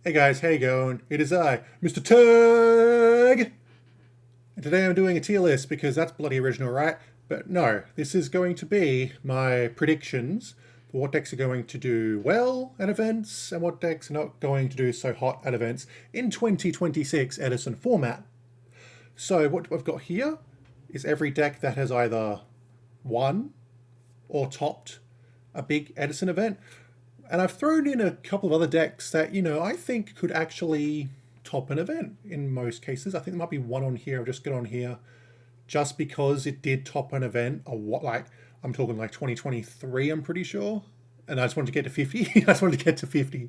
Hey guys, how you going? It is I, Mr. Tug! And today I'm doing a tier list because that's bloody original, right? But no, this is going to be my predictions for what decks are going to do well at events and what decks are not going to do so hot at events in 2026 Edison format. So what I've got here is every deck that has either won or topped a big Edison event. And I've thrown in a couple of other decks that, I think could actually top an event in most cases. I think there might be one on here. I'll just get on here just because it did top an event. I'm talking like 2023, I'm pretty sure. And I just wanted to get to 50. I just wanted to get to 50.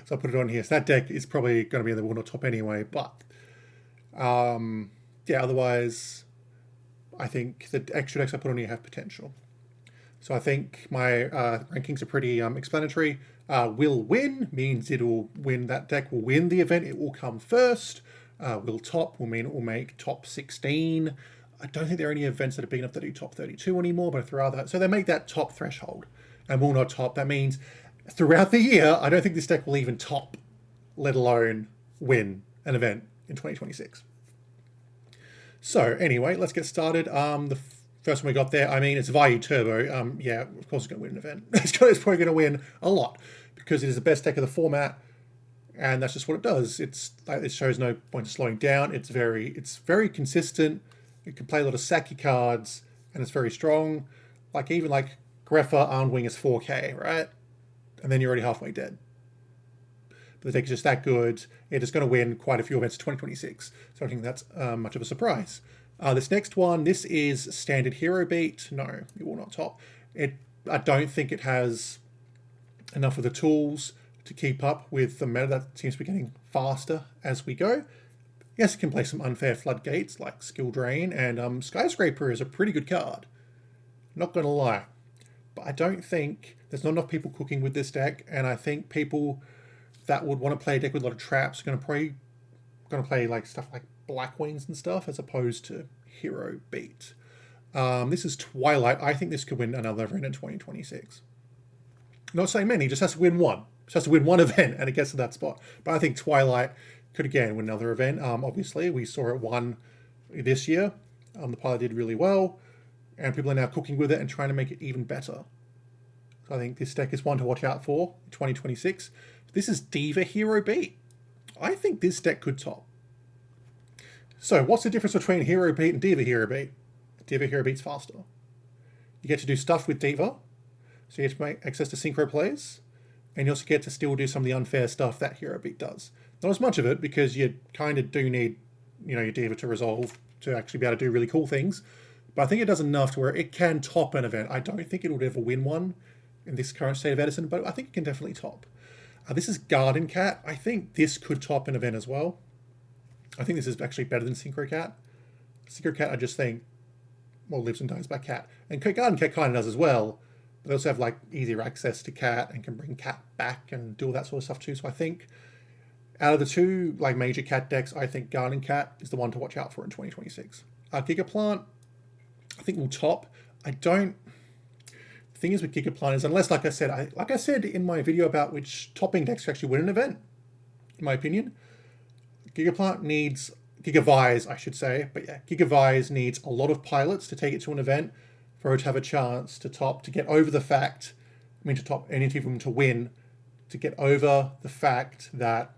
So I put it on here. So that deck is probably going to be in the one or top anyway. But yeah, otherwise, I think the extra decks I put on here have potential. So I think my rankings are pretty explanatory. Will win means it'll win. That deck will win the event. It will come first. Will top will mean it will make top 16. I don't think there are any events that are big enough to do top 32 anymore, but rather, so they make that top threshold and will not top. That means throughout the year, I don't think this deck will even top, let alone win an event in 2026. So anyway, let's get started. The first one we got there, it's Vayu Turbo. Yeah, of course it's going to win an event. It's probably going to win a lot because it is the best deck of the format, and that's just what it does. It shows no point in slowing down. It's very consistent. It can play a lot of Saki cards, and it's very strong. Even Greffa Armed Wing is 4K, right? And then you're already halfway dead. But the deck is just that good. It is going to win quite a few events in 2026. So I don't think that's much of a surprise. This next one, this is Standard Hero Beat. No, it will not top. I don't think it has enough of the tools to keep up with the meta that seems to be getting faster as we go. Yes, it can play some unfair floodgates like Skill Drain, and Skyscraper is a pretty good card. Not going to lie. But I don't think there's not enough people cooking with this deck, and I think people that would want to play a deck with a lot of traps are going to play stuff like Black Wings and stuff as opposed to Hero Beat. This is Twilight. I think this could win another event in 2026. Not saying many, just has to win one. Just has to win one event and it gets to that spot. But I think Twilight could again win another event. Obviously, we saw it won this year. The pilot did really well, and people are now cooking with it and trying to make it even better. So I think this deck is one to watch out for in 2026. This is Diva Hero Beat. I think this deck could top. So what's the difference between Hero Beat and Diva Hero Beat? Diva Hero Beat's faster. You get to do stuff with Diva, so you get to make access to synchro plays, and you also get to still do some of the unfair stuff that Hero Beat does. Not as much of it, because you kind of do need, your Diva to resolve to actually be able to do really cool things. But I think it does enough to where it can top an event. I don't think it would ever win one in this current state of Edison, but I think it can definitely top. This is Garden Cat. I think this could top an event as well. I think this is actually better than Synchro Cat. Synchro Cat, I just think, lives and dies by Cat. And Garden Cat kind of does as well, but they also have easier access to Cat and can bring Cat back and do all that sort of stuff too. So I think out of the two major Cat decks, I think Garden Cat is the one to watch out for in 2026. Gigaplant, I think will top. The thing is with Gigaplant is, unless, like I said in my video about which topping decks actually win an event, in my opinion, Gigavise, I should say, but yeah, Gigavise needs a lot of pilots to take it to an event for it to have a chance to top, to get over the fact, to top any of them to win, to get over the fact that,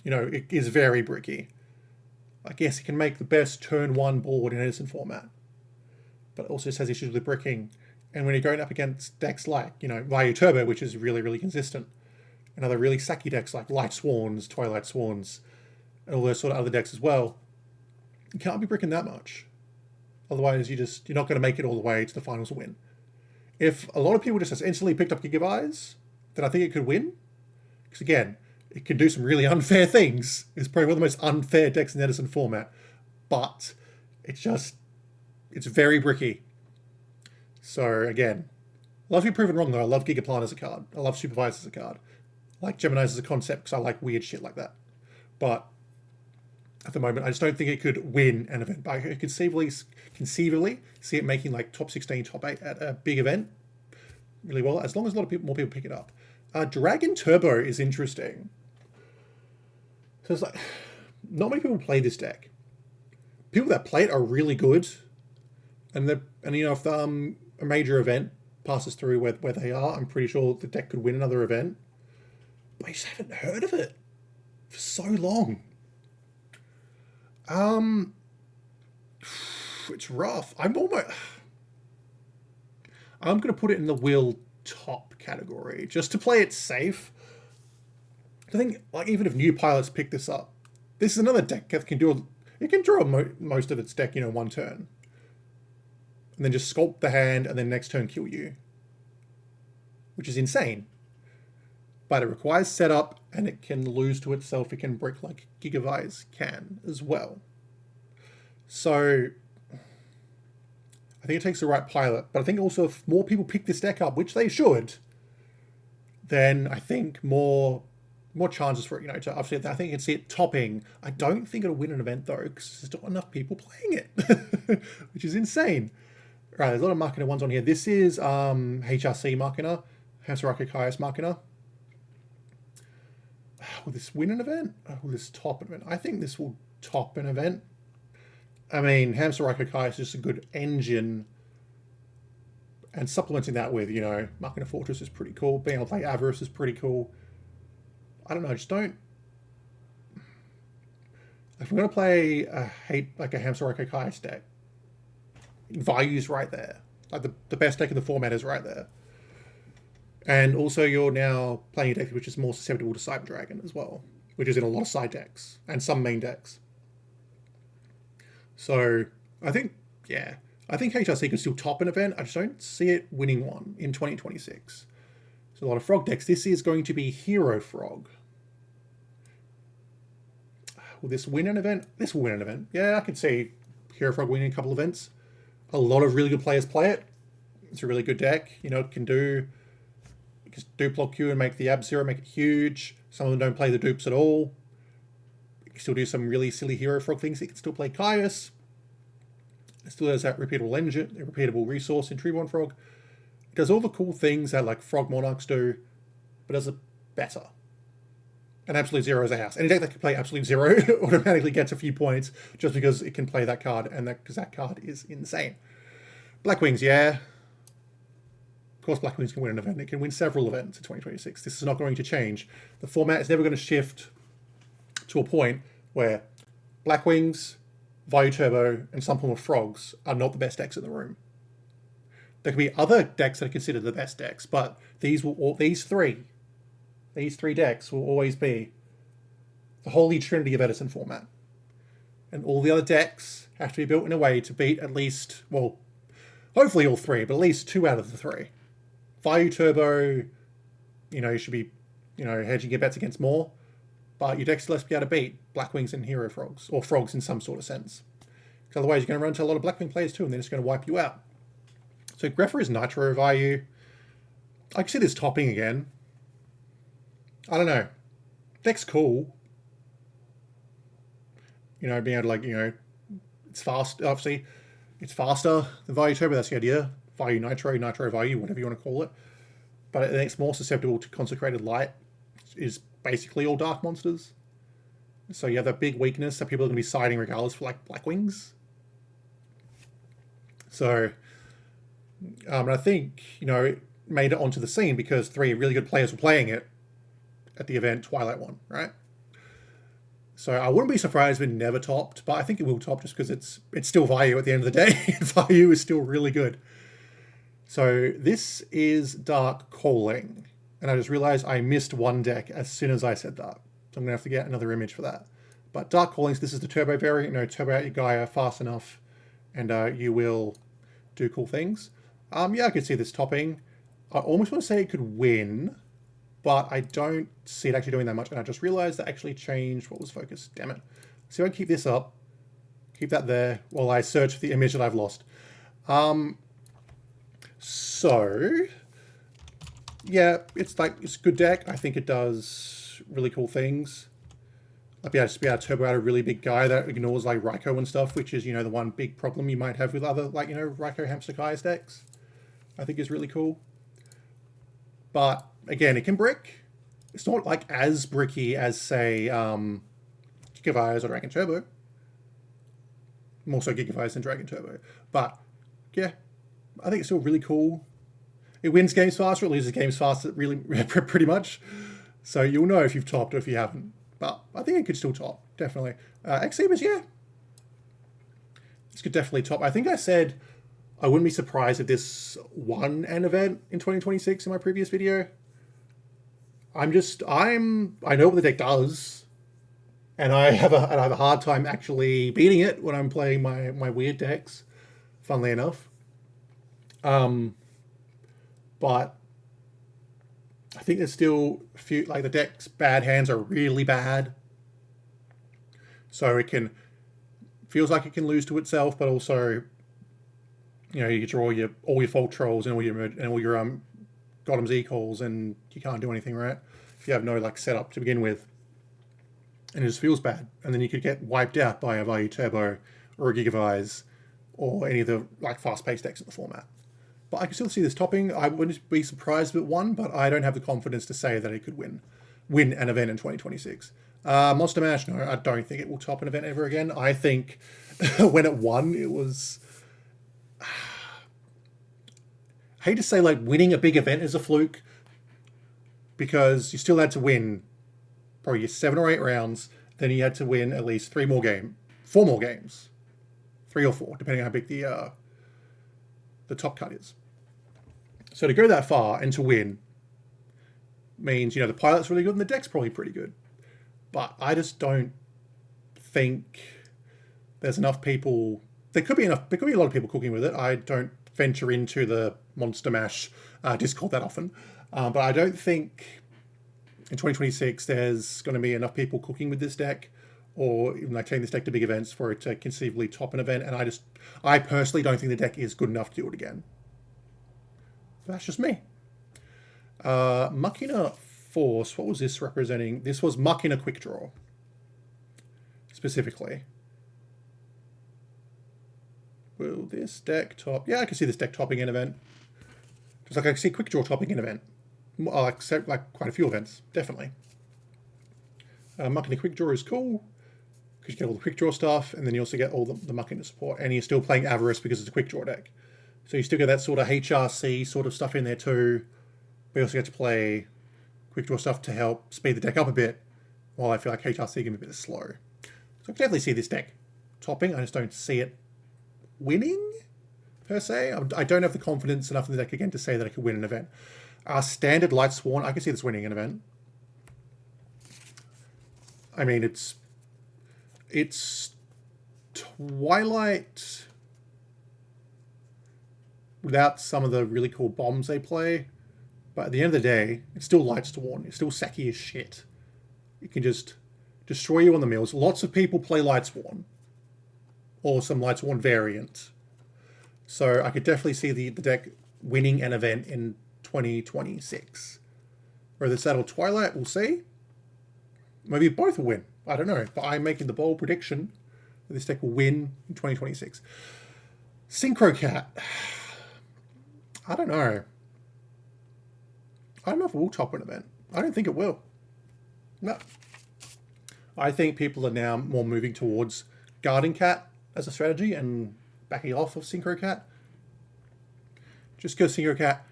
it is very bricky. Yes, it can make the best turn one board in Edison format, but it also just has issues with bricking. And when you're going up against decks like, Vayu Turbo, which is really, really consistent, and other really sacky decks like Light Swans, Twilight Swans, and all those sort of other decks as well, you can't be bricking that much. Otherwise, you're not going to make it all the way to the finals and win. If a lot of people just instantly picked up Gigavise, then I think it could win. Because again, it can do some really unfair things. It's probably one of the most unfair decks in the Edison format. But it's very bricky. So again, I love to be proven wrong though. I love Gigaplant as a card. I love Supervise as a card. I like Gemini's as a concept because I like weird shit like that. But at the moment, I just don't think it could win an event. But I could conceivably see it making top 16, top 8 at a big event really well, as long as a lot of more people pick it up. Dragon Turbo is interesting. So it's like, not many people play this deck. People that play it are really good, and you know, if a major event passes through where they are, I'm pretty sure the deck could win another event. But I just haven't heard of it for so long. It's rough. I'm gonna put it in the will top category just to play it safe. I think, like, even if new pilots pick this up, this is another deck that can do it can draw most of its deck, you know, one turn, and then just sculpt the hand, and then next turn kill you, which is insane. But it requires setup, and it can lose to itself. It can brick like Gigavice can as well. So I think it takes the right pilot, but I think also if more people pick this deck up, which they should, then I think more chances for it, you know, to upset that. I think you can see it topping. I don't think it'll win an event though, because there's not enough people playing it, which is insane. Right, there's a lot of Machina ones on here. This is HRC Machina, Hamster Kaius Machina. Will this win an event? Will this top an event? I think this will top an event. I mean, Hamster Kaius is just a good engine, and supplementing that with, you know, Machina Fortress is pretty cool. Being able to play Avarice is pretty cool. I don't know, just don't... If we're going to play a Hamster Kaius deck, value's right there. Like, the best deck in the format is right there. And also you're now playing a deck which is more susceptible to Cyber Dragon as well, which is in a lot of side decks and some main decks. So I think HRC can still top an event. I just don't see it winning one in 2026. So a lot of Frog decks. This is going to be Hero Frog. Will this win an event? This will win an event. Yeah, I can see Hero Frog winning a couple of events. A lot of really good players play it. It's a really good deck. You know, it can do Duplo Q and make the Ab-Zero, make it huge. Some of them don't play the dupes at all. It can still do some really silly Hero Frog things. It can still play Caius. It still has that repeatable engine, a repeatable resource in Treeborn Frog. It does all the cool things that like Frog Monarchs do, but does it better. And Absolute Zero is a house. Any deck that can play Absolute Zero automatically gets a few points just because it can play that card, and because that card is insane. Black Wings, yeah. Of course, Black Wings can win an event. It can win several events in 2026. This is not going to change. The format is never going to shift to a point where Black Wings, Value Turbo, and some form of Frogs are not the best decks in the room. There could be other decks that are considered the best decks, but these three decks will always be the holy trinity of Edison format. And all the other decks have to be built in a way to beat at least, well, hopefully all three, but at least two out of the three. Value Turbo, you know, you should be, you know, hedging your bets against more, but your deck still has to be able to beat Black Wings and Hero Frogs, or Frogs in some sort of sense. Because otherwise you're going to run into a lot of Black Wing players too, and they're just going to wipe you out. So Grepher is Nitro value. I can see this topping again. I don't know. Deck's cool. You know, being able to, like, you know, it's fast, obviously. It's faster than Value Turbo, that's the idea. Value Nitro, Nitro Value, whatever you want to call it. But it's more susceptible to Consecrated Light. Is basically all Dark Monsters. So you have that big weakness that people are going to be siding regardless for, like, Black Wings. So, and I think, you know, it made it onto the scene because three really good players were playing it at the event Twilight one, right? So I wouldn't be surprised if it never topped, but I think it will top just because it's still value at the end of the day. Value is still really good. So this is Dark Calling. And I just realized I missed one deck as soon as I said that. So I'm going to have to get another image for that. But Dark Callings, this is the turbo variant. You know, turbo out your Gaia fast enough and you will do cool things. Yeah, I could see this topping. I almost want to say it could win, but I don't see it actually doing that much. And I just realized that actually changed what was focused. Damn it. So I keep this up, keep that there while I search for the image that I've lost. So yeah, it's a good deck. I think it does really cool things. I'd be able to turbo out a really big guy that ignores like Raikou and stuff, which is, you know, the one big problem you might have with other, like, you know, Raikou Hamster Kai's decks. I think is really cool. But again, it can brick. It's not like as bricky as, say, Gigavirus or Dragon Turbo. More so Gigavirus than Dragon Turbo. But, yeah, I think it's still really cool. It wins games faster, it loses games faster, really, pretty much. So you'll know if you've topped or if you haven't. But I think it could still top, definitely. X-Sabers, yeah. This could definitely top. I think I said I wouldn't be surprised if this won an event in 2026 in my previous video. I know what the deck does. And I have a hard time actually beating it when I'm playing my weird decks, funnily enough. But I think there's still a few, like the deck's bad hands are really bad. So feels like it can lose to itself, but also, you know, you draw all your Fault Trolls and all your Gotham Z calls, and you can't do anything, right? If you have no like setup to begin with. And it just feels bad. And then you could get wiped out by a Value Turbo or a Gigavise or any of the like fast-paced decks in the format. But I can still see this topping. I wouldn't be surprised if it won, but I don't have the confidence to say that it could win an event in 2026. Monster Mash, no, I don't think it will top an event ever again. I think when it won, it was... I hate to say like winning a big event is a fluke, because you still had to win probably 7 or 8 rounds, then you had to win at least 4 more games, 3 or 4, depending on how big the top cut is. So to go that far and to win means, you know, the pilot's really good and the deck's probably pretty good. But I just don't think there's enough people. There could be a lot of people cooking with it. I don't venture into the Monster Mash Discord that often. But I don't think in 2026 there's going to be enough people cooking with this deck, or even like taking this deck to big events for it to conceivably top an event. And I personally don't think the deck is good enough to do it again. But that's just me. Machina Force, what was this representing? This was Machina Quick Draw, specifically. Will this deck top? Yeah, I can see this deck topping an event. Just like I can see Quick Draw topping an event. Except like quite a few events, definitely. Machina Quick Draw is cool, because you get all the Quick Draw stuff, and then you also get all the Machina support, and you're still playing Avarice because it's a Quick Draw deck. So you still get that sort of HRC sort of stuff in there too, but you also get to play Quick Draw stuff to help speed the deck up a bit, while I feel like HRC can be a bit slow. So I can definitely see this deck topping. I just don't see it winning, per se. I don't have the confidence enough in the deck again to say that it could win an event. Standard Light Sworn, I can see this winning an event. I mean, it's Twilight without some of the really cool bombs they play. But at the end of the day, it's still Light Sworn. It's still sacky as shit. It can just destroy you on the mills. Lots of people play Light Sworn, or some Light Sworn variant. So I could definitely see the deck winning an event in 2026. Whether it's that or Twilight, we'll see. Maybe both will win. I don't know. But I'm making the bold prediction that this deck will win in 2026. Synchro Cat. I don't know. I don't know if it will top an event. I don't think it will. No. I think people are now more moving towards guarding Cat as a strategy and backing off of Synchro Cat. Just because Synchro Cat,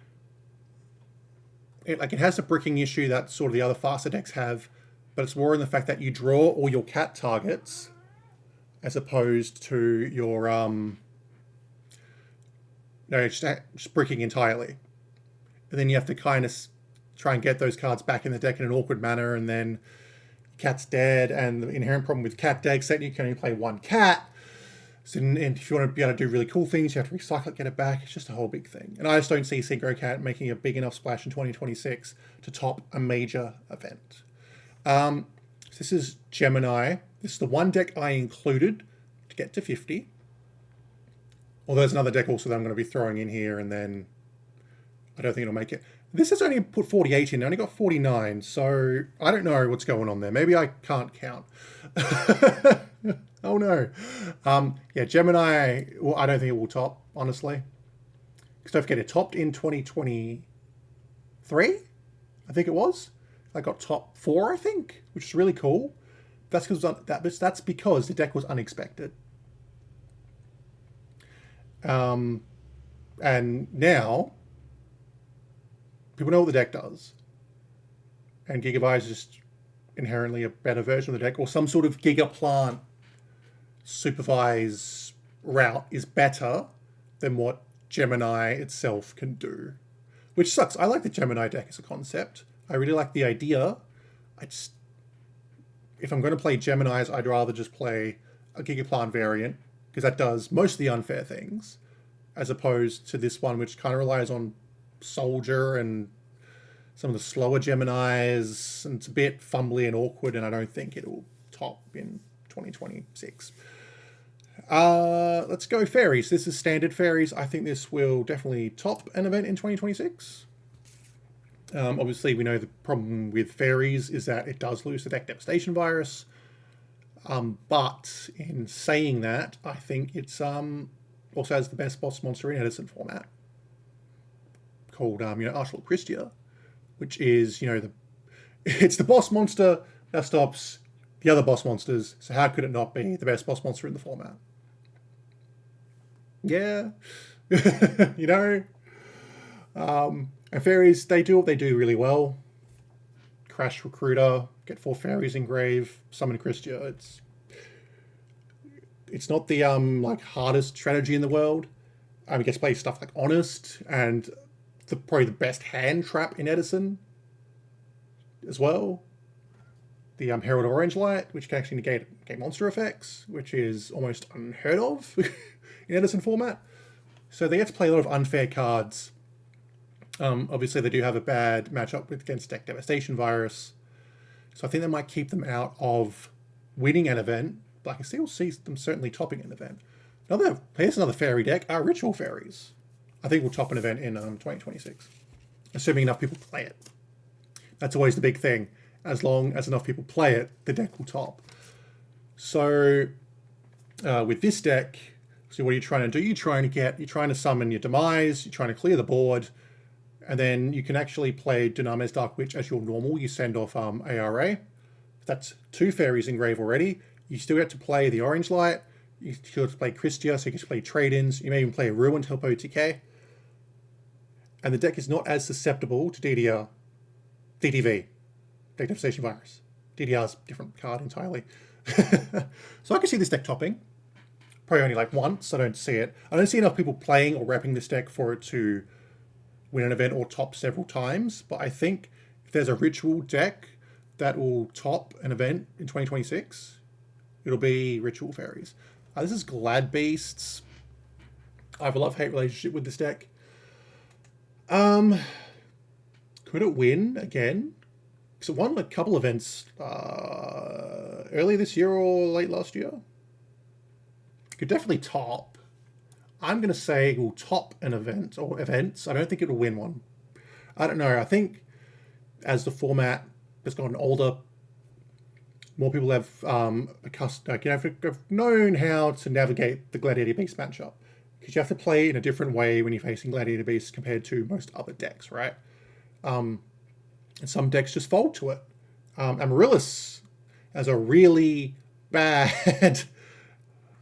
it has a bricking issue that sort of the other faster decks have, but it's more in the fact that you draw all your Cat targets as opposed to your just bricking entirely. And then you have to kind of try and get those cards back in the deck in an awkward manner, and then Cat's dead, and the inherent problem with Cat decks that you can only play 1 Cat. So, and if you want to be able to do really cool things, you have to recycle it, get it back. It's just a whole big thing. And I just don't see Synchro Cat making a big enough splash in 2026 to top a major event. So this is Gemini. This is the one deck I included to get to 50. Although there's another deck also that I'm going to be throwing in here, and then I don't think it'll make it. This has only put 48 in. I only got 49, so I don't know what's going on there. Maybe I can't count. Oh no. Yeah, Gemini, well, I don't think it will top, honestly. Because don't forget, it topped in 2023, I think it was. I got top 4, I think, which is really cool. that's because the deck was unexpected. And now people know what the deck does, and Gigabyte is just inherently a better version of the deck, or some sort of Gigaplant supervise route is better than what Gemini itself can do, which sucks. I like the Gemini deck as a concept. I really like the idea. If I'm going to play Geminis, I'd rather just play a Gigaplant variant, because that does most of the unfair things, as opposed to this one, which kind of relies on Soldier and some of the slower Geminis, and it's a bit fumbly and awkward, and I don't think it'll top in 2026. Let's go fairies. This is standard fairies. I think this will definitely top an event in 2026. Obviously, we know the problem with fairies is that it does lose the deck devastation virus. But in saying that, I think it's also has the best boss monster in Edison format, called Archetype Christia, which is it's the boss monster that stops the other boss monsters. So how could it not be the best boss monster in the format? Yeah, And fairies, they do what they do really well. Crash Recruiter, get 4 fairies in grave, summon Christia. It's not the hardest strategy in the world. It gets to play stuff like Honest and probably the best hand trap in Edison as well. The Herald Orange Light, which can actually negate monster effects, which is almost unheard of in Edison format. So they get to play a lot of unfair cards. Obviously, they do have a bad matchup against Deck Devastation Virus. So I think they might keep them out of winning an event, but I can still see them certainly topping an event. Here's another fairy deck, our Ritual Fairies. I think we'll top an event in 2026, assuming enough people play it. That's always the big thing. As long as enough people play it, the deck will top. So with this deck, so what are you trying to do? You're trying to summon your Demise, you're trying to clear the board, and then you can actually play Duname's Dark Witch as your normal. You send off ARA. That's 2 fairies in grave already. You still get to play the Orange Light. You still get to play Christia, so you can play trade-ins. You may even play a Ruin to help OTK. And the deck is not as susceptible to DDV, Deck Devastation Virus. DDR's a different card entirely. So I can see this deck topping. Probably only like once. I don't see it. I don't see enough people playing or repping this deck for it to win an event or top several times. But I think if there's a Ritual deck that will top an event in 2026, it'll be Ritual Fairies. This is Glad Beasts. I have a love-hate relationship with this deck. Could it win again? Because it won a couple events early this year or late last year. Could definitely top. I'm going to say it will top an event or events. I don't think it'll win one. I don't know. I think as the format has gotten older, more people have have known how to navigate the Gladiator Beast matchup. Because you have to play in a different way when you're facing Gladiator Beasts compared to most other decks, right? And some decks just fold to it. Amaryllis has a really bad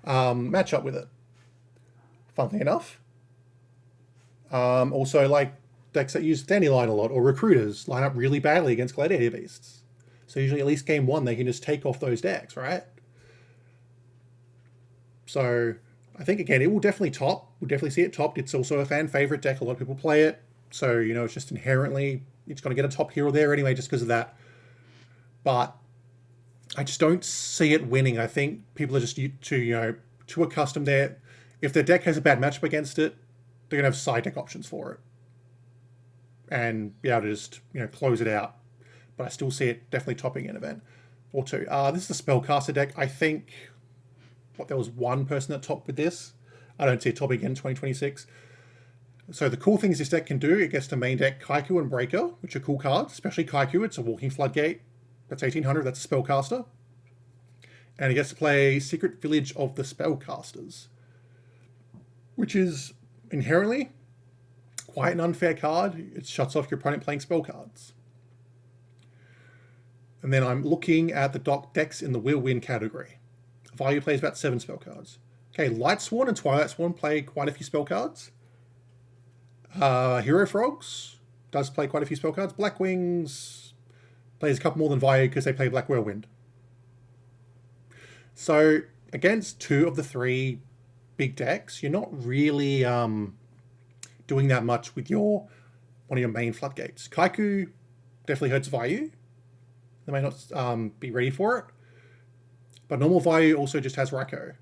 matchup with it. Funnily enough. Also, like decks that use Dandelion a lot or Recruiters line up really badly against Gladiator Beasts. So usually at least game 1 they can just take off those decks, right? So I think again it will definitely top. We'll definitely see it topped. It's also a fan favorite deck. A lot of people play it. So it's just inherently it's going to get a top here or there anyway just because of that. But I just don't see it winning. I think people are just too accustomed there. If their deck has a bad matchup against it, they're going to have side deck options for it. And be able to just, close it out. But I still see it definitely topping an event or two. This is the Spellcaster deck. I think there was one person that topped with this. I don't see it topping again in 2026. So the cool things this deck can do, it gets to main deck Kaiku and Breaker, which are cool cards, especially Kaiku. It's a walking floodgate. That's 1800. That's a Spellcaster. And it gets to play Secret Village of the Spellcasters, which is inherently quite an unfair card. It shuts off your opponent playing spell cards. And then I'm looking at the decks in the will win category. Value plays about 7 spell cards. Okay, Light Sworn and Twilight Sworn play quite a few spell cards. Hero Frogs does play quite a few spell cards. Black Wings plays a couple more than Vayu because they play Black Whirlwind. So against 2 of the 3 big decks, you're not really doing that much with one of your main floodgates. Kaiku definitely hurts Vayu. They may not be ready for it. But normal Vayu also just has Raiko,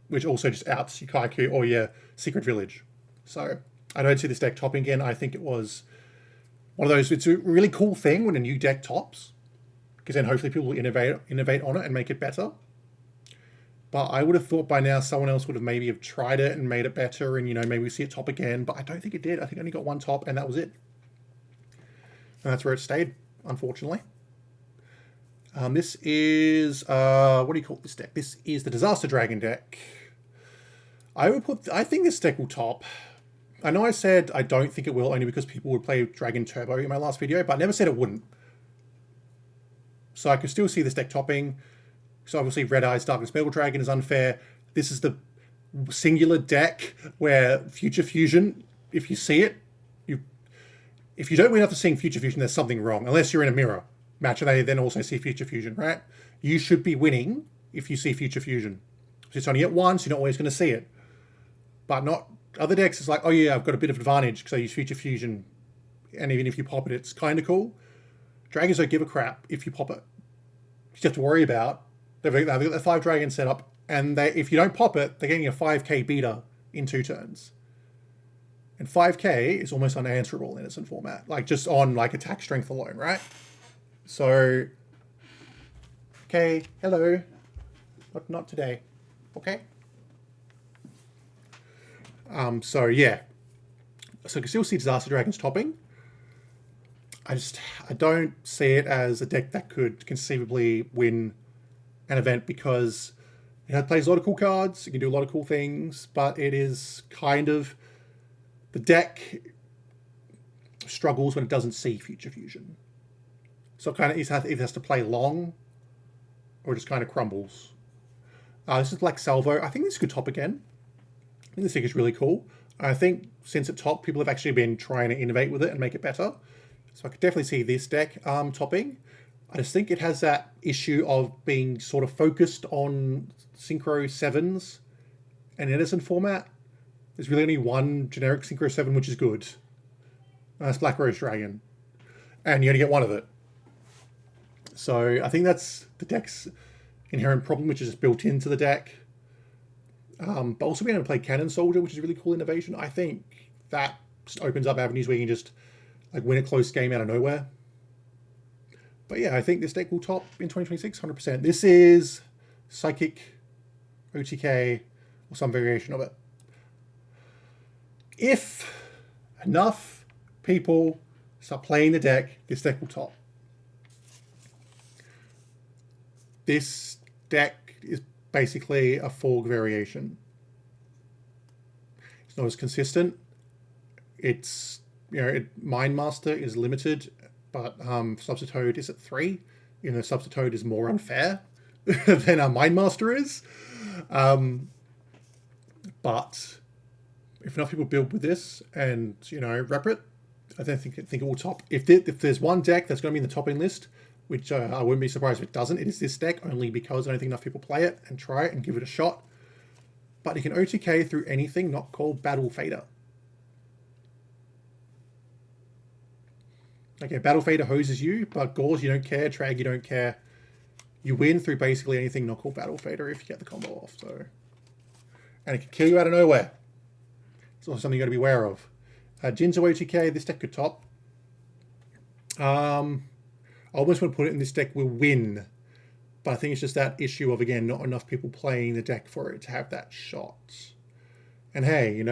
which also just outs your Kaiku or your Secret Village. So I don't see this deck topping again. I think it was one of those, it's a really cool thing when a new deck tops, because then hopefully people will innovate on it and make it better. But I would have thought by now someone else would have maybe have tried it and made it better, and maybe we see it top again. But I don't think it did. I think it only got 1 top, and that was it. And that's where it stayed, unfortunately. This is what do you call this deck? This is the Disaster Dragon deck. I think this deck will top. I know I said I don't think it will, only because people would play Dragon Turbo in my last video, but I never said it wouldn't. So I can still see this deck topping. So obviously Red Eyes Darkness Metal Dragon is unfair. This is the singular deck where Future Fusion, if you see it, if you don't win after seeing Future Fusion, there's something wrong, unless you're in a mirror match and they then also see Future Fusion, right? You should be winning if you see Future Fusion. So it's only at once, you're not always going to see it. But not other decks, it's like, oh yeah, I've got a bit of advantage because I use Future Fusion, and even if you pop it, it's kind of cool. Dragons don't give a crap if you pop it. You just have to worry about, they've got the 5 dragons set up, and if you don't pop it, they're getting a 5k beater in 2 turns. And 5k is almost unanswerable in Edison format, like just on like attack strength alone, right? So, okay, hello, but not today, okay? So yeah, so you can still see Disaster Dragons topping. I don't see it as a deck that could conceivably win an event because it plays a lot of cool cards, it can do a lot of cool things, but it is kind of, the deck struggles when it doesn't see Future Fusion. So it kind of either has to play long or just kind of crumbles. This is Black Salvo. I think this could top again. I think this deck is really cool. I think since it topped, people have actually been trying to innovate with it and make it better. So I could definitely see this deck topping. I just think it has that issue of being sort of focused on Synchro 7s and Edison format. There's really only one generic Synchro 7 which is good. And that's Black Rose Dragon. And you only get one of it. So I think that's the deck's inherent problem, which is just built into the deck. But also being able to play Cannon Soldier, which is a really cool innovation. I think that just opens up avenues where you can just like win a close game out of nowhere. But yeah, I think this deck will top in 2026, 100%. This is Psychic, OTK, or some variation of it. If enough people start playing the deck, this deck will top. This deck is basically a Forg variation. It's not as consistent. It's, Mind Master is limited, but Substitute is at 3. Substitute is more unfair than a Mind Master is. But if enough people build with this and, rep it, I don't think it will top. If there's one deck that's going to be in the topping list, which I wouldn't be surprised if it doesn't, it is this deck, only because I don't think enough people play it and try it and give it a shot. But it can OTK through anything not called Battle Fader. Okay, Battle Fader hoses you, but Gauze you don't care, Trag you don't care. You win through basically anything not called Battle Fader if you get the combo off. And it can kill you out of nowhere. It's also something you got to be aware of. Jinzo OTK, this deck could top. I almost want to put it in this deck will win, but I think it's just that issue of, again, not enough people playing the deck for it to have that shot. And hey,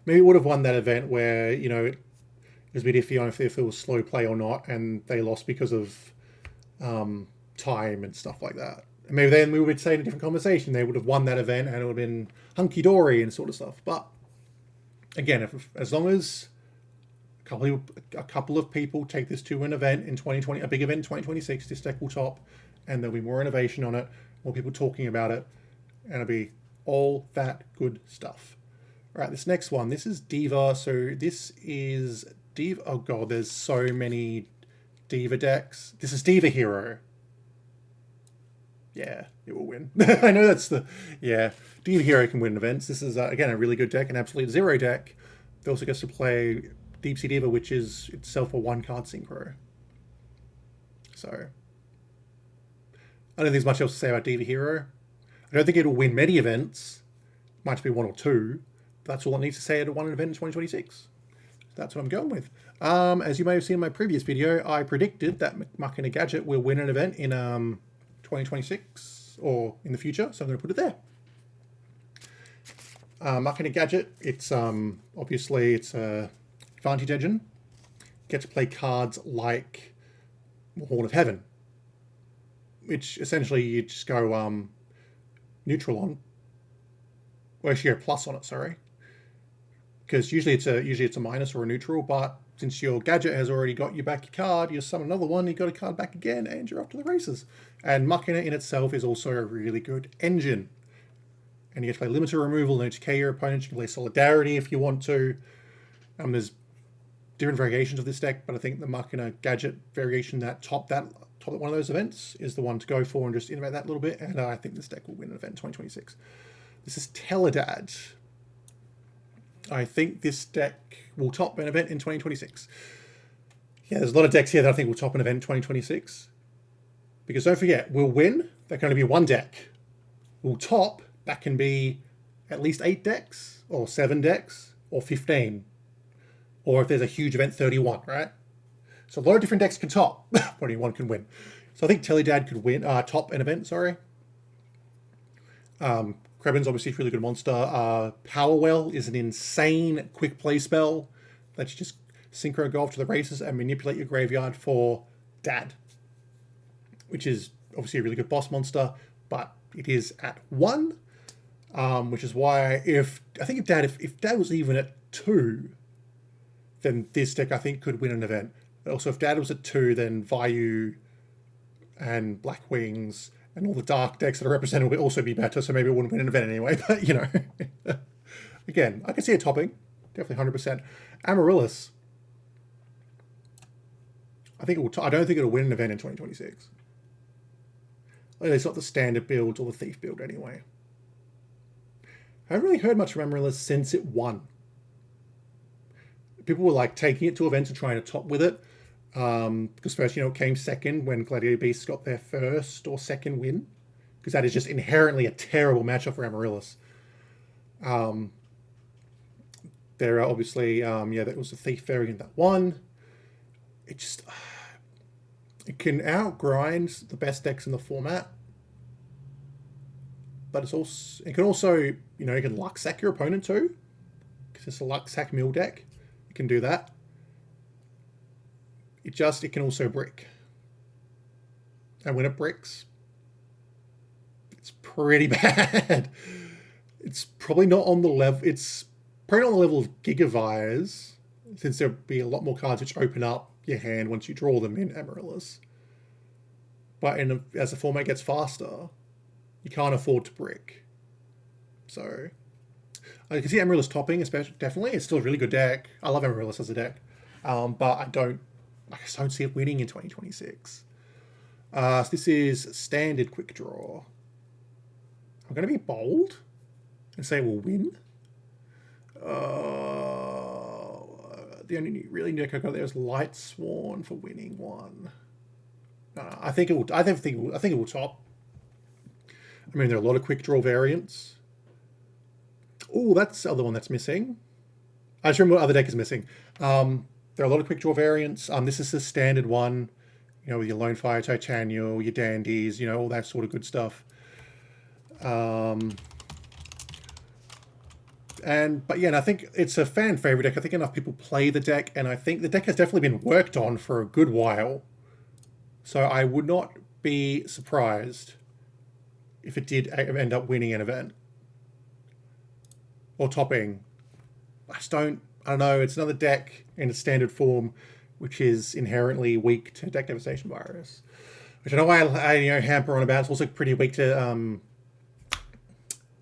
maybe it would have won that event where, it was a bit iffy on if it was slow play or not, and they lost because of time and stuff like that. And maybe then we would say in a different conversation, they would have won that event and it would have been hunky-dory and sort of stuff. But again, as long as A couple of people take this to an event in 2020, a big event in 2026. This deck will top, and there'll be more innovation on it, more people talking about it, and it'll be all that good stuff. All right, this next one, this is Diva. So this is Diva. Oh god, there's so many Diva decks. This is Diva Hero. Yeah, it will win. I know that's the... Yeah, Diva Hero can win events. This is, again, a really good deck, an absolute zero deck. It also gets to play Deep Sea Diva, which is itself a one-card synchro. So, I don't think there's much else to say about Diva Hero. I don't think it'll win many events. It might just be one or two. That's all it needs to say at one event in 2026. That's what I'm going with. As you may have seen in my previous video, I predicted that Monarch and Gadget will win an event in 2026 or in the future, so I'm going to put it there. Monarch and Gadget, it's obviously it's a advantage engine. You get to play cards like Horn of Heaven, which essentially you just go neutral on, or actually go plus on it. Sorry, because usually it's a minus or a neutral, but since your Gadget has already got you back your card, you summon another one, you got a card back again, and you're off to the races. And Machina in itself is also a really good engine. And you get to play Limiter Removal and HK your opponents. You can play Solidarity if you want to. There's different variations of this deck, but I think the Machina Gadget variation that top at one of those events is the one to go for and just innovate that a little bit. And I think this deck will win an event in 2026. This is Teledad. I think this deck will top an event in 2026. Yeah, there's a lot of decks here that I think will top an event in 2026. Because don't forget, we'll win, that can only be one deck. We'll top, that can be at least 8 decks, or 7 decks, or 15. Or if there's a huge event, 31, right? So a lot of different decks can top. Only one can win. So I think Teledad could win, top an event, sorry. Krebin's obviously a really good monster. Powerwell is an insane quick play spell. Lets you just synchro go off to the races and manipulate your graveyard for Dad. Which is obviously a really good boss monster, but it is at 1. Which is why if Dad was even at 2, then this deck I think could win an event. Also, if Dad was at 2, then Vayu and Black Wings and all the dark decks that are represented will also be better, so maybe it wouldn't win an event anyway, but you know. Again, I can see it topping. Definitely 100%. Amaryllis. I don't think it'll win an event in 2026. It's not the standard build or the thief build anyway. I haven't really heard much from Amaryllis since it won. People were like taking it to events and trying to top with it. Because first, it came second when Gladiator Beasts got their first or second win. Because that is just inherently a terrible matchup for Amaryllis. There are obviously, that was the Thief variant that won. It just, it can outgrind the best decks in the format. But it can also, you can luck sack your opponent too. Because it's a luck sack mill deck. You can do that. It can also brick. And when it bricks, it's pretty bad. It's probably not on the level, of Gigavires, since there'll be a lot more cards which open up your hand once you draw them in Amaryllis. But as the format gets faster, you can't afford to brick. So I can see Amaryllis topping, especially, definitely. It's still a really good deck. I love Amaryllis as a deck. But I just don't see it winning in 2026. So this is standard quick draw. I'm going to be bold and say we'll win. The only really deck I got there is Light Sworn for winning one. I think it will top. I mean, there are a lot of quick draw variants. Oh, that's the other one that's missing. I just remember what other deck is missing. There are a lot of quick draw variants. This is the standard one, with your Lone Fire Titanial, your Dandies, all that sort of good stuff. And I think it's a fan favorite deck. I think enough people play the deck, and I think the deck has definitely been worked on for a good while. So I would not be surprised if it did end up winning an event or topping. I I don't know, it's another deck in its standard form, which is inherently weak to deck devastation virus. Which I know I hamper on about. It's also pretty weak to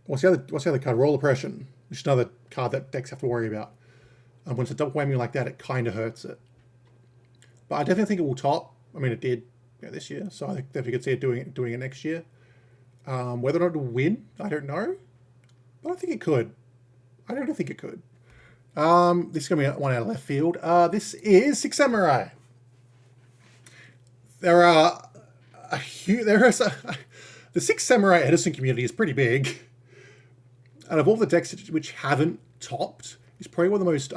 what's the other card? Roll Oppression, which is another card that decks have to worry about. When it's a double whammy like that, it kind of hurts it. But I definitely think it will top. I mean, it did this year, so I think definitely could see it doing it next year. Whether or not it'll win, I don't know. But I think it could. I don't think it could. This is going to be one out of left field. This is Six Samurai. The Six Samurai Edison community is pretty big. And of all the decks which haven't topped, it's probably one of the most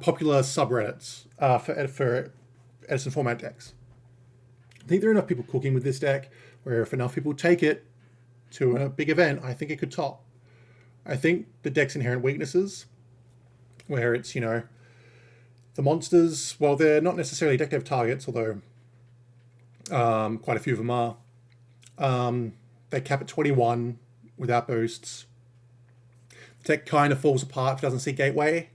popular subreddits for Edison format decks. I think there are enough people cooking with this deck where if enough people take it to a big event, I think it could top. I think the deck's inherent weaknesses, where it's, the monsters, well, they're not necessarily deck dev targets, although quite a few of them are. They cap at 21 without boosts. The deck kind of falls apart if it doesn't see Gateway.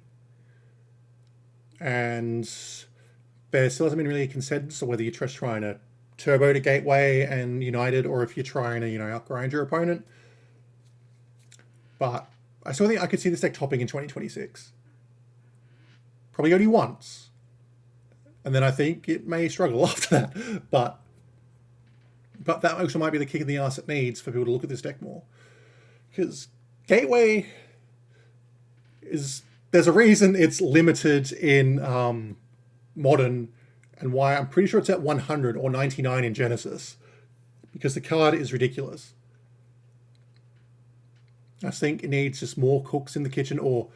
And there still hasn't been really a consensus on whether you're just trying to turbo to Gateway and United, or if you're trying to, outgrind your opponent. But I still think I could see this deck topping in 2026. Probably only once. And then I think it may struggle after that. But that also might be the kick in the arse it needs for people to look at this deck more. Because Gateway there's a reason it's limited in Modern, and why I'm pretty sure it's at 100 or 99 in Genesis. Because the card is ridiculous. I think it needs just more cooks in the kitchen, or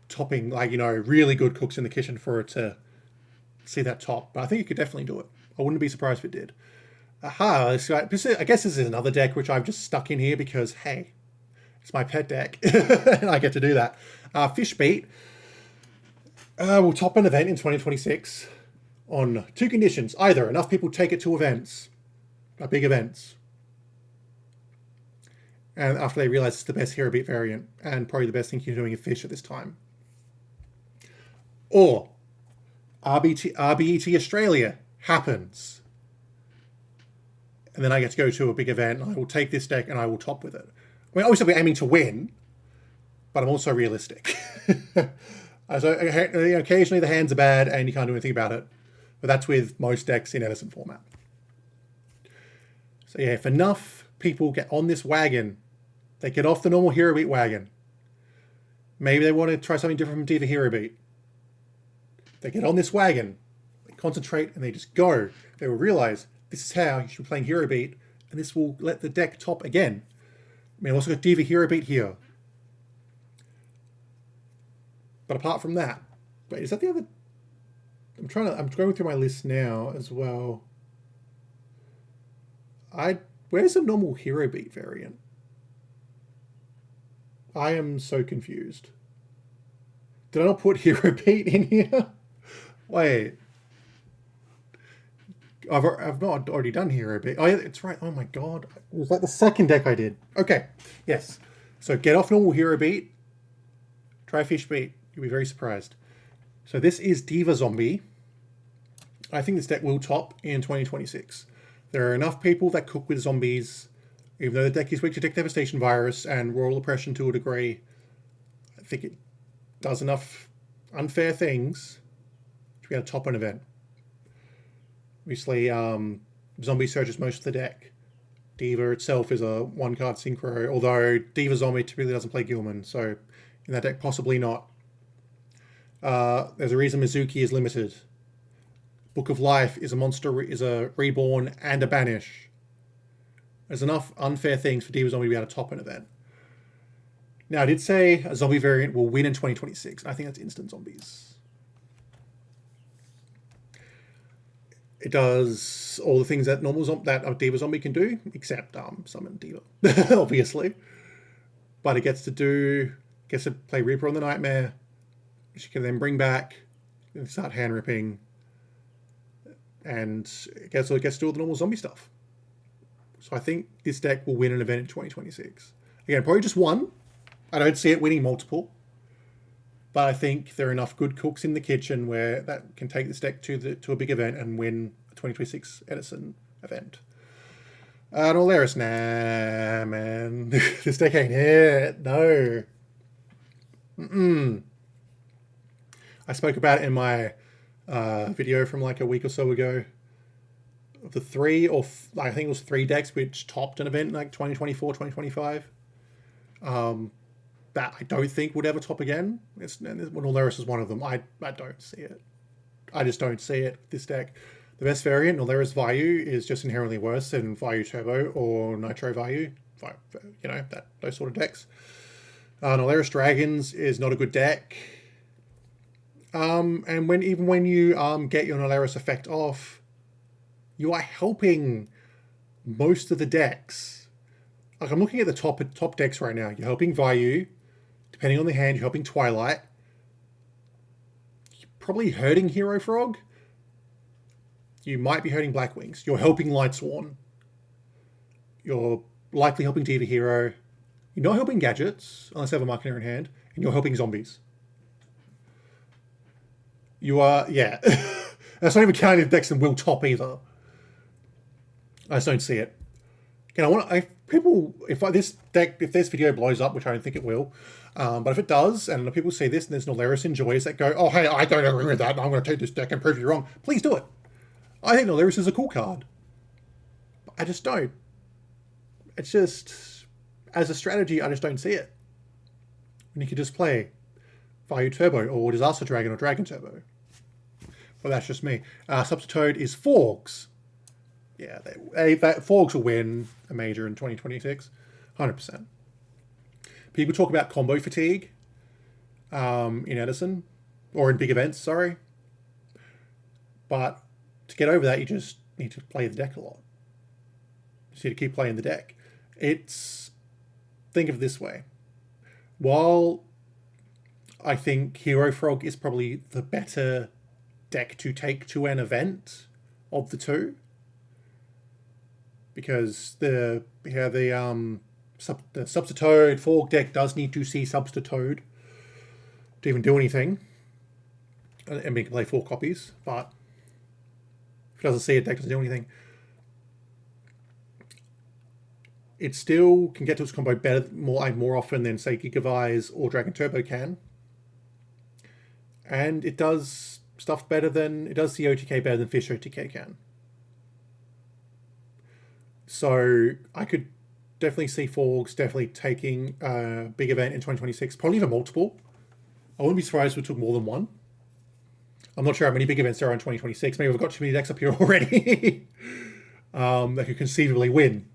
topping, really good cooks in the kitchen for it to see that top. But I think it could definitely do it. I wouldn't be surprised if it did. So I guess this is another deck which I've just stuck in here because, hey, it's my pet deck. And I get to do that. Fishbeat will top an event in 2026 on two conditions. Either enough people take it to events, big events, and after they realize it's the best Hero Beat variant, and probably the best thing you're doing in Fish at this time. Or RBET Australia happens. And then I get to go to a big event, and I will take this deck and I will top with it. I mean, obviously I'll be aiming to win, but I'm also realistic. So occasionally the hands are bad and you can't do anything about it. But that's with most decks in Edison format. So yeah, if enough people get on this wagon, they get off the normal Hero Beat wagon. Maybe they want to try something different from Diva Hero Beat. They get on this wagon, they concentrate, and they just go. They will realize this is how you should be playing Hero Beat, and this will let the deck top again. I mean, I've also got Diva Hero Beat here. But apart from that, wait, is that the other? I'm going through my list now as well. Where's the normal Hero Beat variant? I am so confused. Did I not put Hero Beat in here? Wait. I've not already done Hero Beat. Oh, yeah, it's right. Oh my god. It was like the second deck I did. Okay. Yes. So get off normal Hero Beat. Try Fish Beat. You'll be very surprised. So this is Diva Zombie. I think this deck will top in 2026. There are enough people that cook with zombies, even though the deck is weak to Deck Devastation Virus and Royal Oppression to a degree. I think it does enough unfair things to be able to top an event. Obviously, Zombie searches most of the deck. Diva itself is a one-card synchro, although Diva Zombie typically doesn't play Gilman, so in that deck, possibly not. There's a reason Mizuki is limited. Book of Life is a monster, is a reborn and a banish. There's enough unfair things for Diva Zombie to be able to top an event. Now, I did say a zombie variant will win in 2026. I think that's instant zombies. It does all the things that that a Diva Zombie can do, except summon Diva, obviously. But it gets to play Reaper on the Nightmare, which you can then bring back and start hand ripping. And it gets to do all the normal zombie stuff. So I think this deck will win an event in 2026. Again, probably just one. I don't see it winning multiple. but I think there are enough good cooks in the kitchen where that can take this deck to a big event and win a 2026 Edison event. Nolaris, nah, man. This deck ain't it. No. I spoke about it in my video from like a week or so ago. The I think it was 3 decks which topped an event in like 2024, 2025. That I don't think would ever top again. Nolaris is one of them. I don't see it. I just don't see it. This deck. The best variant, Nolaris Vayu, is just inherently worse than Vayu Turbo or Nitro Vayu. You know, those sort of decks. Nolaris Dragons is not a good deck. And even when you get your Nolaris effect off, you are helping most of the decks. Like, I'm looking at the top decks right now. You're helping Vayu. Depending on the hand, you're helping Twilight. You're probably hurting Hero Frog. You might be hurting Blackwings. You're helping Lightsworn. You're likely helping Diva Hero. You're not helping Gadgets, unless they have a Marketeer in hand. And you're helping Zombies. You are, yeah. That's not even counting the decks that will top either. I just don't see it. Again, if this video blows up, which I don't think it will, but if it does, and people see this and there's Nolaris enjoys that go, oh, hey, I don't agree with that, and I'm going to take this deck and prove you wrong, please do it. I think Nolaris is a cool card. But I just don't. It's just, as a strategy, I just don't see it. When you could just play Vayu Turbo or Disaster Dragon or Dragon Turbo. Well, that's just me. Substitute is Forgs. Yeah, Forgs will win a major in 2026. 100%. People talk about combo fatigue in Edison, or in big events, sorry. But to get over that, you just need to play the deck a lot. You just need to keep playing the deck. Think of it this way. While I think Hero Frog is probably the better deck to take to an event of the two, because the Substitute Forg deck does need to see Substitute to even do anything. And we can play 4 copies, but if it doesn't see it, deck doesn't do anything. It still can get to its combo more often than, say, Gigavise or Dragon Turbo can. And it does stuff better than, it does the OTK better than Fish OTK can. So I could definitely see Forgs definitely taking a big event in 2026, probably even multiple. I wouldn't be surprised if it took more than one. I'm not sure how many big events there are in 2026. Maybe we've got too many decks up here already that could conceivably win.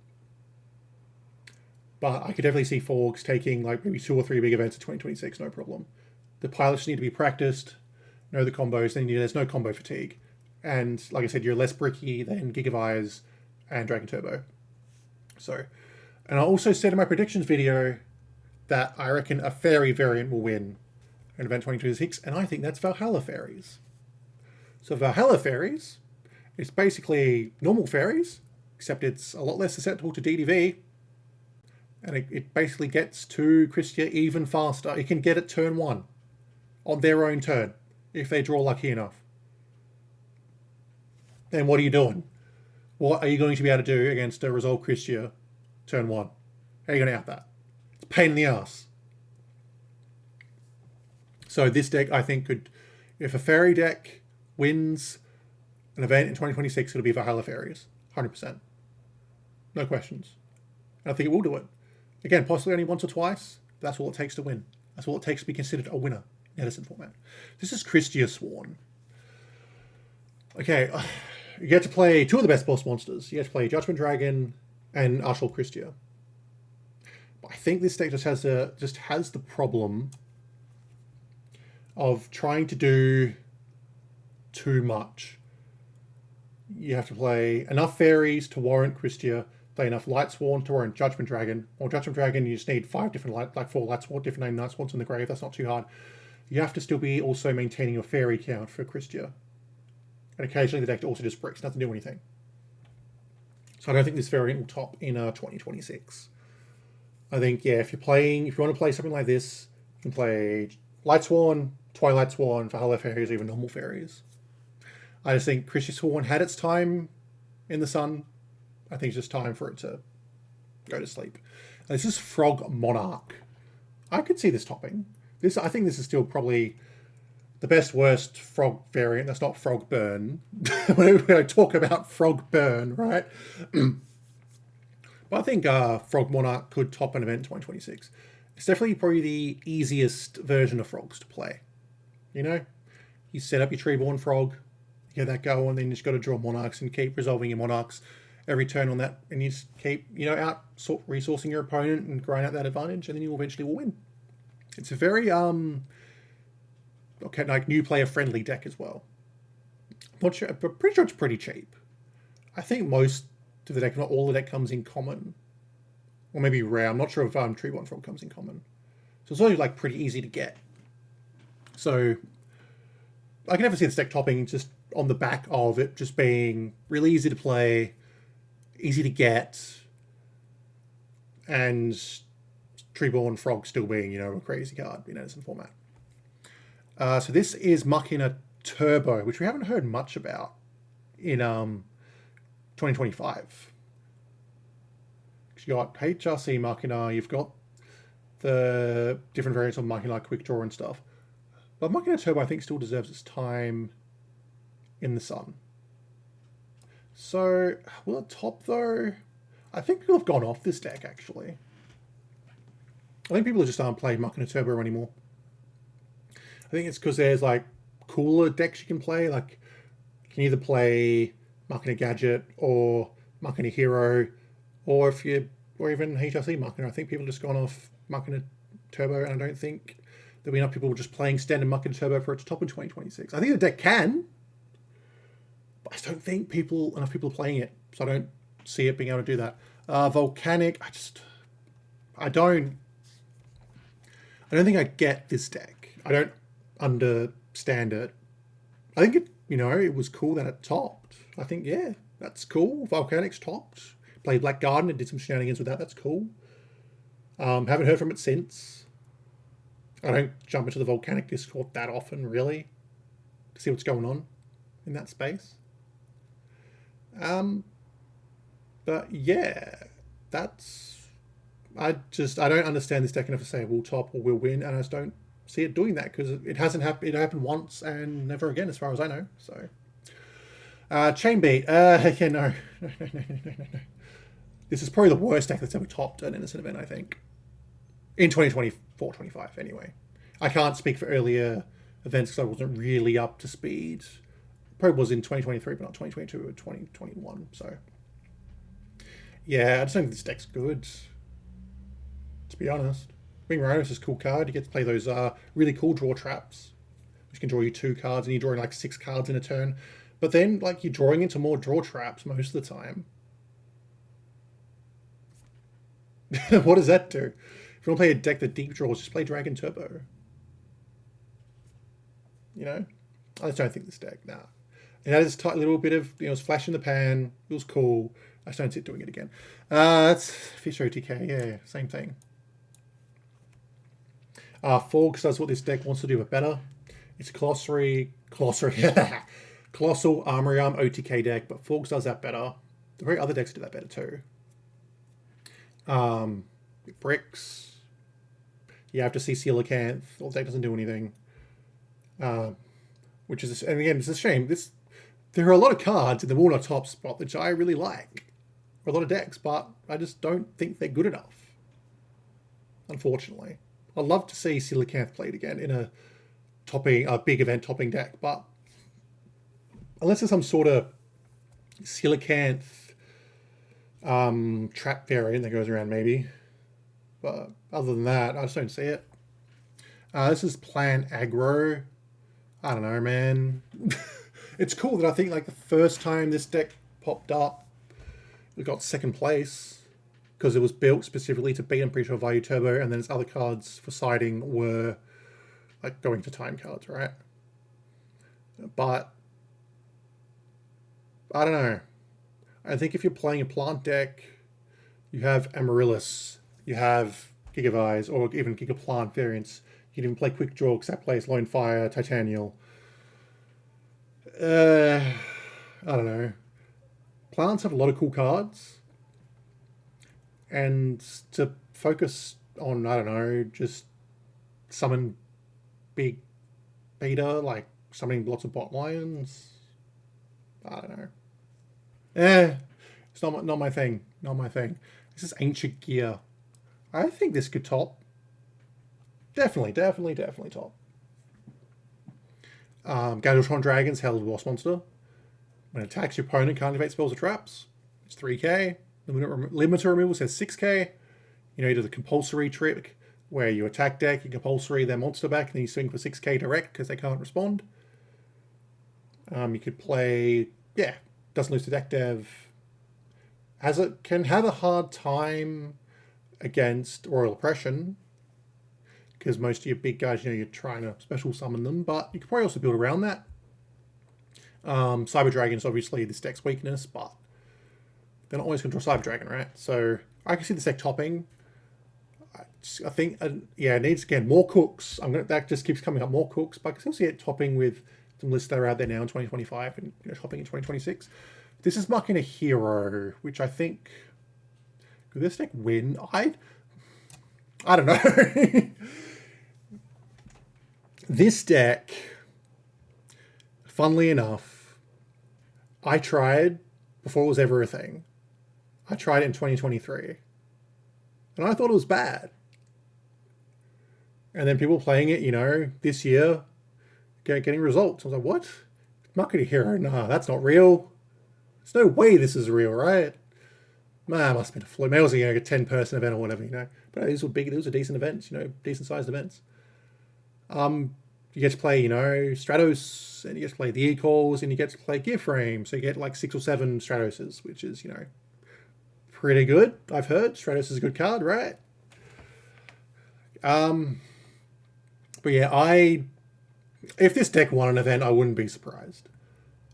But I could definitely see Forgs taking like maybe 2 or 3 big events in 2026, no problem. The pilots need to be practiced, know the combos, then there's no combo fatigue. And like I said, you're less bricky than Gigavise and Dragon Turbo. So, and I also said in my predictions video that I reckon a fairy variant will win in event 2026, and I think that's Valhalla Fairies. So Valhalla Fairies is basically normal fairies, except it's a lot less susceptible to DDV, and it basically gets to Christia even faster. It can get it turn 1 on their own turn if they draw lucky enough. Then what are you doing? What are you going to be able to do against a Resolve Christia turn 1? How are you going to out that? It's a pain in the ass. So this deck, I think, could, if a fairy deck wins an event in 2026, it'll be Valhalla Fairies. 100%. No questions. And I think it will do it. Again, possibly only once or twice. But that's all it takes to win. That's all it takes to be considered a winner in Edison format. This is Christia Sworn. Okay, you get to play 2 of the best boss monsters. You get to play Judgment Dragon and Archel Christia. But I think this deck just has the problem of trying to do too much. You have to play enough fairies to warrant Christia, play enough Lightsworn to warrant Judgment Dragon. Or Judgment Dragon, you just need 4 Lightsworn, different name Lightsworns in the grave. That's not too hard. You have to still be also maintaining your fairy count for Christia. And occasionally the deck also just bricks, doesn't do anything. So I don't think this variant will top in 2026. I think, yeah, if you want to play something like this, you can play Lightsworn, Twilight Sworn, Valhalla Fairies, even normal fairies. I just think Christy Sworn had its time in the sun. I think it's just time for it to go to sleep. This is Frog Monarch. I could see this topping. I think this is still probably the best worst frog variant. That's not Frog Burn. when I talk about Frog Burn, right? But I think Frog Monarch could top an event in 2026. It's definitely probably the easiest version of frogs to play. You know, you set up your Treeborn Frog, get that going, then you just got to draw Monarchs and keep resolving your Monarchs every turn on that, and you just keep, out resourcing your opponent and grind out that advantage, and then you eventually will win. It's a very new player friendly deck as well. I'm not sure, but pretty sure it's pretty cheap. I think most of the deck, if not all the deck, comes in common, or maybe rare. I'm not sure if Treeborn Frog comes in common, so it's only like pretty easy to get. So I can never see this deck topping just on the back of it just being really easy to play, easy to get, and Treeborn Frog still being, a crazy card in Edison format. So this is Machina Turbo, which we haven't heard much about in 2025. You got HRC Machina, you've got the different variants of Machina Quick Draw and stuff. But Machina Turbo, I think, still deserves its time in the sun. So, will it top, though? I think people have gone off this deck, actually. I think people just aren't playing Machina Turbo anymore. I think it's because there's, cooler decks you can play. You can either play Machina Gadget or Machina Hero, or even HRC Machina. I think people have just gone off Machina Turbo, and I don't think there'll be enough people just playing standard Machina Turbo for it to top in 2026. I think the deck can, but I just don't think enough people are playing it, so I don't see it being able to do that. Volcanic, I don't think I get this deck. I don't understand it. I think it was cool that it topped. I think, yeah, that's cool. Volcanic's topped. Played Black Garden and did some shenanigans with that. That's cool. Haven't heard from it since. I don't jump into the Volcanic Discord that often, really, to see what's going on in that space. But yeah, I don't understand this deck enough to say it will top or will win, and I just don't see it doing that because it hasn't happened. It happened once and never again, as far as I know. So, Chainbeat. Yeah, no. This is probably the worst deck that's ever topped an Edison event, I think. In 2024-25, anyway. I can't speak for earlier events because I wasn't really up to speed. Probably was in 2023, but not 2022 or 2021. So, yeah, I just don't think this deck's good, to be honest. Wing Rhinos is a cool card. You get to play those really cool draw traps, which can draw you 2 cards, and you're drawing 6 cards in a turn. But then, you're drawing into more draw traps most of the time. What does that do? If you want to play a deck that deep draws, just play Dragon Turbo. I just don't think this deck, nah. It had this little bit of, it was flash in the pan. It was cool. I just don't see it doing it again. That's Fish OTK, yeah, same thing. Forks does what this deck wants to do, but better. It's a Colossal Armory Arm OTK deck, but Forks does that better. The very other decks do that better too. Bricks. You have to see Coelacanth. Well, the deck doesn't do anything. Which is, and again, it's a shame. There are a lot of cards in the Warner top spot which I really like. Or a lot of decks, but I just don't think they're good enough. Unfortunately. I'd love to see Coelacanth played again in a big event topping deck, but unless there's some sort of Coelacanth trap variant that goes around, maybe. But other than that, I just don't see it. This is Plan Aggro. I don't know, man. It's cool that I think the first time this deck popped up, it got second place because it was built specifically to beat, I'm pretty sure, Value Turbo, and then its other cards for siding were going to time cards, right? But I don't know. I think if you're playing a plant deck, you have Amaryllis, you have Gigavise, or even Gigaplant variants, could even play Quick Draw because that plays Lone Fire, Titanial. I don't know. Plants have a lot of cool cards. And to focus on, I don't know, just summon big beta, like summoning lots of bot lions. I don't know. It's not my thing. Not my thing. This is ancient gear. I think this could top. Definitely top. Gadget Dragons, Hell of a Boss Monster. When it attacks your opponent, can't evade spells or traps. It's 3k. Limiter removal says 6k. You know, you do the compulsory trick where you attack deck, you compulsory their monster back, and then you swing for 6k direct because they can't respond. You could play, doesn't lose to deck dev. Can have a hard time against Royal Oppression because most of your big guys, you're trying to special summon them, but you could probably also build around that. Cyber Dragon is obviously this deck's weakness, but they're not always going to draw Cyber Dragon, right? So I can see this deck topping. I think, it needs, again, more cooks. That just keeps coming up, more cooks, but I can still see it topping with some lists that are out there now in 2025 and topping in 2026. This is marking a hero, which I think, could this deck win? I don't know. This deck, funnily enough, I tried before it was ever a thing. I tried it in 2023. And I thought it was bad. And then people playing it, this year, getting results. I was like, what? Marketing hero? Nah, that's not real. There's no way this is real, right? Man, it must have been a fluke. Maybe it was a 10-person event or whatever, But these were big, these were decent events, decent-sized events. You get to play, Stratos, and you get to play the E-Calls, and you get to play Gear Frame. So you get like 6 or 7 Stratoses, which is, pretty good, I've heard. Stratos is a good card, right? But yeah, if this deck won an event, I wouldn't be surprised.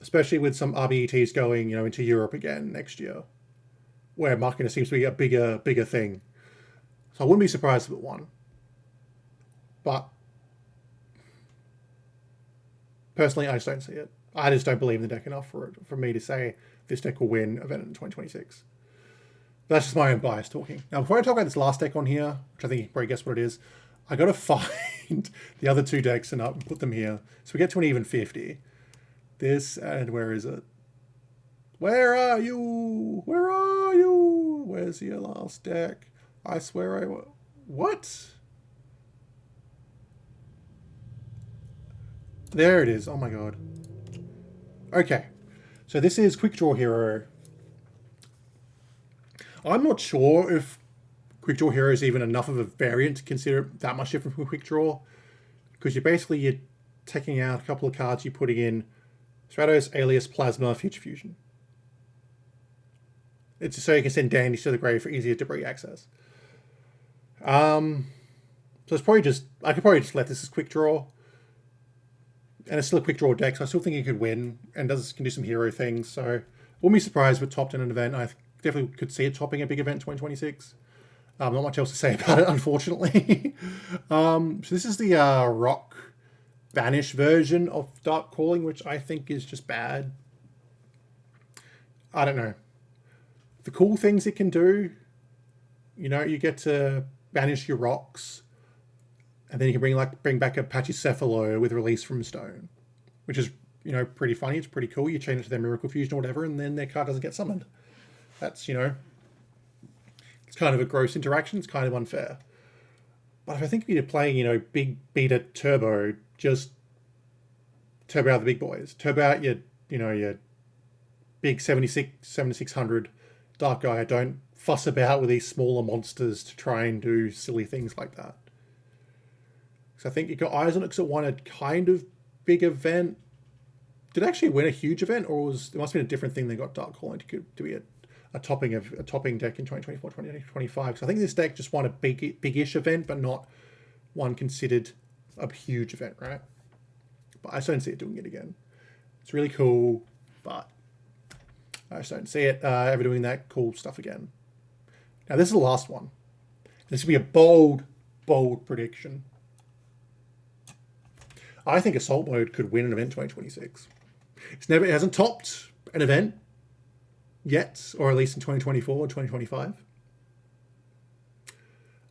Especially with some RBETs going, into Europe again next year, where marketing seems to be a bigger thing. So I wouldn't be surprised if it won. But personally, I just don't see it. I just don't believe in the deck enough for me to say this deck will win event in 2026. But that's just my own bias talking. Now, before I talk about this last deck on here, which I think you can probably guess what it is, I got to find the other 2 decks and put them here. So we get to an even 50. This, and where is it? Where are you? Where are you? Where's your last deck? I swear what? There it is. Oh my god. Okay. So this is Quick Draw Hero. I'm not sure if Quick Draw Hero is even enough of a variant to consider that much different from Quick Draw. Because you're taking out a couple of cards, you're putting in Stratos, Alias, Plasma, Future Fusion. It's so you can send Dandies to the grave for easier debris access. So it's probably I could probably just let this as Quick Draw. And it's still a Quick Draw deck, so I still think it could win and can do some hero things. So I wouldn't be surprised if it topped in an event. I definitely could see it topping a big event in 2026. Not much else to say about it, unfortunately. So this is the Rock Vanish version of Dark Calling, which I think is just bad. I don't know. The cool things it can do, you get to banish your rocks, and then you can bring back a Pachycephalo with Release from Stone, which is, pretty funny. It's pretty cool. You change it to their Miracle Fusion or whatever, and then their card doesn't get summoned. That's, it's kind of a gross interaction. It's kind of unfair. But if I think you're playing, big beta turbo, just turbo out the big boys. Turbo out your big 7600 Dark Gaia. Don't fuss about with these smaller monsters to try and do silly things like that. So I think you got eyes on it because it won a kind of big event. Did it actually win a huge event, or it must have been a different thing they got Dark Calling to be a topping deck in 2024, 2025. So I think this deck just won a big-ish event, but not one considered a huge event, right? But I just don't see it doing it again. It's really cool, but I just don't see it ever doing that cool stuff again. Now, this is the last one. This will be a bold prediction. I think Assault Mode could win an event 2026. It hasn't topped an event yet, or at least in 2024 or 2025.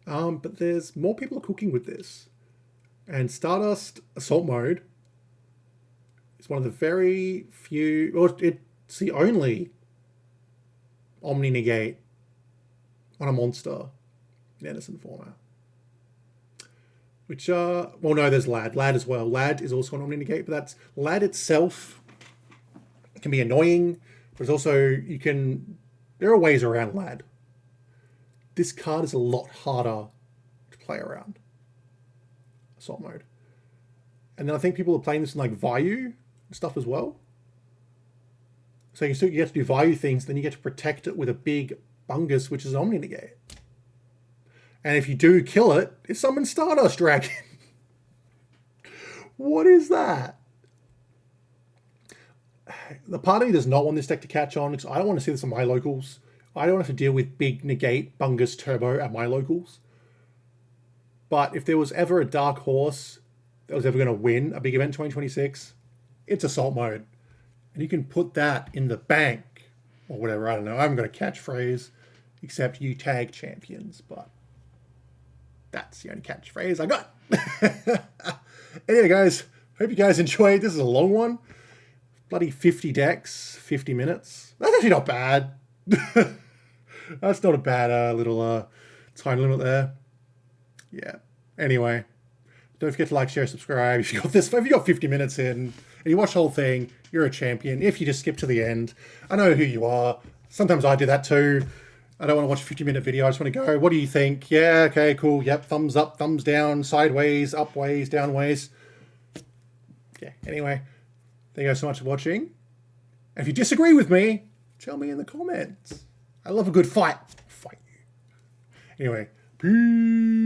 But there's more people are cooking with this. And Stardust Assault Mode is one of the very few, or it's the only Omni Negate on a monster in Edison format. Which, well, no, there's Lad. Lad as well. Lad is also an Omni Negate, but that's Lad itself can be annoying, but it's also, there are ways around Lad. This card is a lot harder to play around. Assault Mode. And then I think people are playing this in like Vayu stuff as well. So you get to do Vayu things, then you get to protect it with a big Bungus, which is Omni Negate. And if you do kill it, it summons Stardust Dragon. What is that? The part of me does not want this deck to catch on, because I don't want to see this on my locals. I don't have to deal with big Negate, Bungus, Turbo at my locals. But if there was ever a dark horse that was ever going to win a big event 2026, it's Assault Mode. And you can put that in the bank, or whatever, I don't know. I haven't got a catchphrase, except you tag champions, but that's the only catchphrase I got. Anyway, guys, hope you guys enjoyed. This is a long one. Bloody 50 decks, 50 minutes. That's actually not bad. That's not a bad little time limit there. Yeah. Anyway, don't forget to like, share, subscribe. If you got 50 minutes in and you watch the whole thing, you're a champion. If you just skip to the end, I know who you are. Sometimes I do that too. I don't want to watch a 50-minute video. I just want to go, what do you think? Yeah, okay, cool. Yep, thumbs up, thumbs down, sideways, upways, downways. Yeah, anyway, thank you guys so much for watching. And if you disagree with me, tell me in the comments. I love a good fight. Fight you. Anyway, peace.